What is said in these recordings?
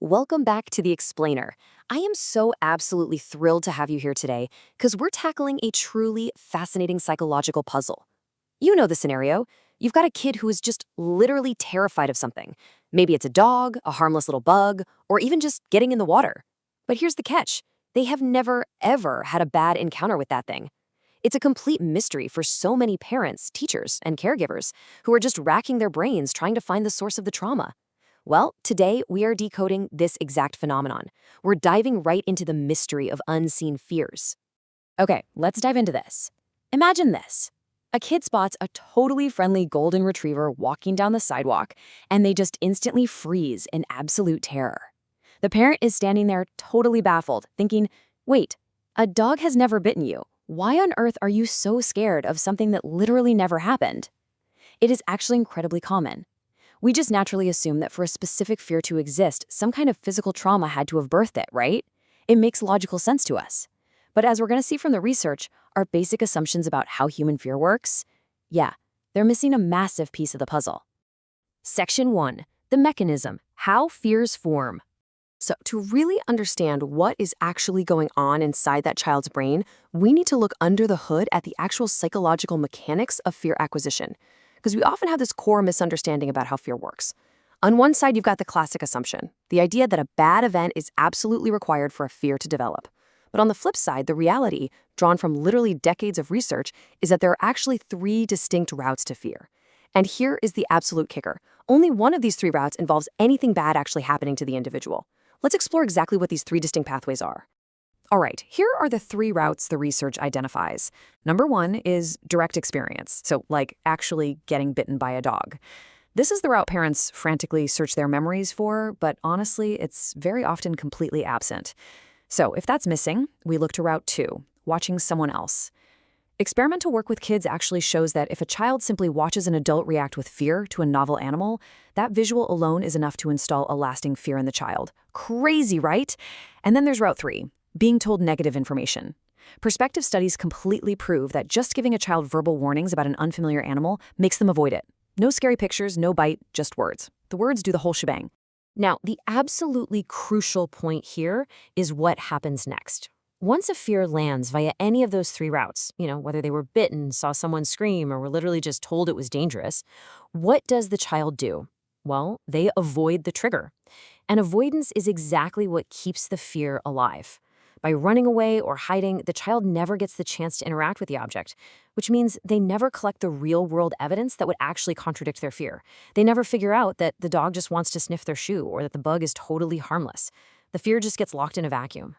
Welcome back to The Explainer. I am so absolutely thrilled to have you here today because we're tackling a truly fascinating psychological puzzle. You know the scenario. You've got a kid who is just literally terrified of something. Maybe it's a dog, a harmless little bug, or even just getting in the water. But here's the catch. They have never, ever had a bad encounter with that thing. It's a complete mystery for so many parents, teachers, and caregivers who are just racking their brains trying to find the source of the trauma. Well, today we are decoding this exact phenomenon. We're diving right into the mystery of unseen fears. Okay, let's dive into this. Imagine this. A kid spots a totally friendly golden retriever walking down the sidewalk, and they just instantly freeze in absolute terror. The parent is standing there totally baffled, thinking, wait, a dog has never bitten you. Why on earth are you so scared of something that literally never happened? It is actually incredibly common. We just naturally assume that for a specific fear to exist, some kind of physical trauma had to have birthed it, right? It makes logical sense to us. But as we're going to see from the research, our basic assumptions about how human fear works, yeah, they're missing a massive piece of the puzzle. Section 1. The mechanism, how fears form. So to really understand what is actually going on inside that child's brain, we need to look under the hood at the actual psychological mechanics of fear acquisition, because we often have this core misunderstanding about how fear works. On one side, you've got the classic assumption, the idea that a bad event is absolutely required for a fear to develop. But on the flip side, the reality, drawn from literally decades of research, is that there are actually three distinct routes to fear. And here is the absolute kicker. Only one of these three routes involves anything bad actually happening to the individual. Let's explore exactly what these three distinct pathways are. All right, here are the three routes the research identifies. Number one is direct experience, so like actually getting bitten by a dog. This is the route parents frantically search their memories for, but honestly, it's very often completely absent. So if that's missing, we look to route two, watching someone else. Experimental work with kids actually shows that if a child simply watches an adult react with fear to a novel animal, that visual alone is enough to install a lasting fear in the child. Crazy, right? And then there's route three, being told negative information. Prospective studies completely prove that just giving a child verbal warnings about an unfamiliar animal makes them avoid it. No scary pictures, no bite, just words. The words do the whole shebang. Now, the absolutely crucial point here is what happens next. Once a fear lands via any of those three routes, whether they were bitten, saw someone scream, or were literally just told it was dangerous, what does the child do? Well, they avoid the trigger. And avoidance is exactly what keeps the fear alive. By running away or hiding, the child never gets the chance to interact with the object, which means they never collect the real-world evidence that would actually contradict their fear. They never figure out that the dog just wants to sniff their shoe or that the bug is totally harmless. The fear just gets locked in a vacuum.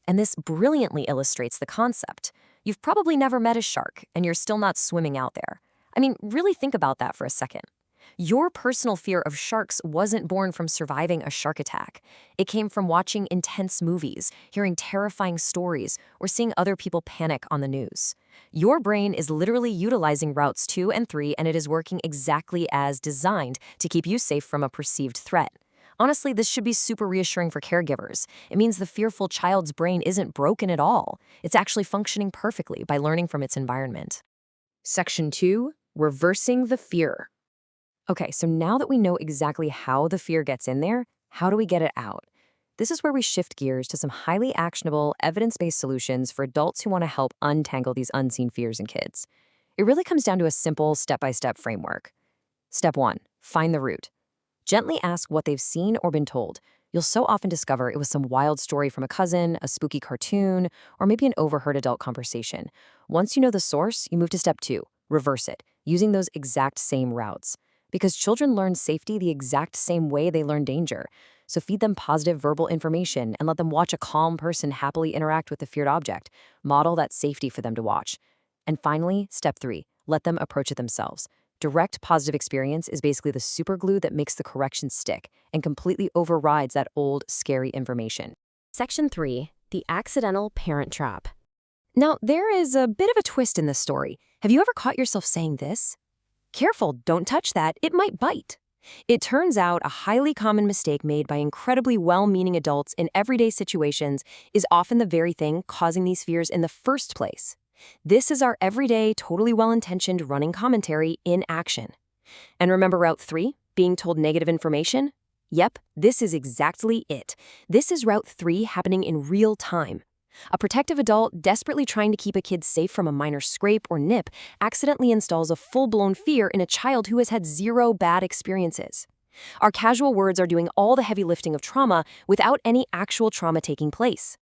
And this brilliantly illustrates the concept. You've probably never met a shark, and you're still not swimming out there. I mean, really think about that for a second. Your personal fear of sharks wasn't born from surviving a shark attack. It came from watching intense movies, hearing terrifying stories, or seeing other people panic on the news. Your brain is literally utilizing routes 2 and 3, and it is working exactly as designed to keep you safe from a perceived threat. Honestly, this should be super reassuring for caregivers. It means the fearful child's brain isn't broken at all. It's actually functioning perfectly by learning from its environment. Section 2, reversing the fear. Okay, so now that we know exactly how the fear gets in there, how do we get it out? This is where we shift gears to some highly actionable, evidence-based solutions for adults who want to help untangle these unseen fears in kids. It really comes down to a simple step-by-step framework. Step 1, find the root. Gently ask what they've seen or been told. You'll so often discover it was some wild story from a cousin, a spooky cartoon, or maybe an overheard adult conversation. Once you know the source, you move to step 2, reverse it, using those exact same routes. Because children learn safety the exact same way they learn danger. So feed them positive verbal information and let them watch a calm person happily interact with the feared object. Model that safety for them to watch. And finally, step 3, let them approach it themselves. Direct positive experience is basically the superglue that makes the correction stick and completely overrides that old, scary information. Section 3, the accidental parent trap. Now, there is a bit of a twist in this story. Have you ever caught yourself saying this? Careful, don't touch that, it might bite. It turns out a highly common mistake made by incredibly well-meaning adults in everyday situations is often the very thing causing these fears in the first place. This is our everyday, totally well-intentioned running commentary in action. And remember route 3, being told negative information? Yep, this is exactly it. This is Route 3 happening in real time. A protective adult desperately trying to keep a kid safe from a minor scrape or nip accidentally installs a full-blown fear in a child who has had zero bad experiences. Our casual words are doing all the heavy lifting of trauma without any actual trauma taking place.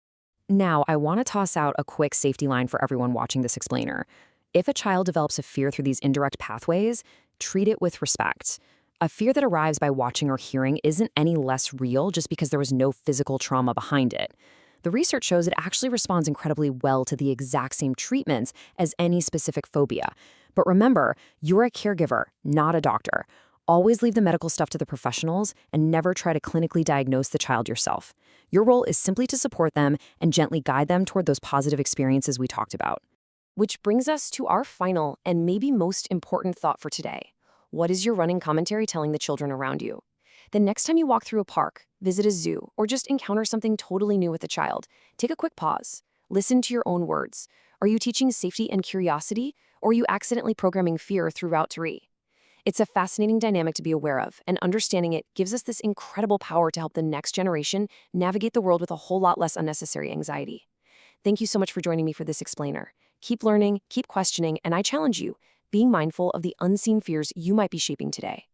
Now, I want to toss out a quick safety line for everyone watching this explainer. If a child develops a fear through these indirect pathways, treat it with respect. A fear that arrives by watching or hearing isn't any less real just because there was no physical trauma behind it. The research shows it actually responds incredibly well to the exact same treatments as any specific phobia. But remember, you're a caregiver, not a doctor. Always leave the medical stuff to the professionals and never try to clinically diagnose the child yourself. Your role is simply to support them and gently guide them toward those positive experiences we talked about. Which brings us to our final and maybe most important thought for today. What is your running commentary telling the children around you? The next time you walk through a park, visit a zoo, or just encounter something totally new with a child, take a quick pause. Listen to your own words. Are you teaching safety and curiosity, or are you accidentally programming fear through Route 3? It's a fascinating dynamic to be aware of, and understanding it gives us this incredible power to help the next generation navigate the world with a whole lot less unnecessary anxiety. Thank you so much for joining me for this explainer. Keep learning, keep questioning, and I challenge you, being mindful of the unseen fears you might be shaping today.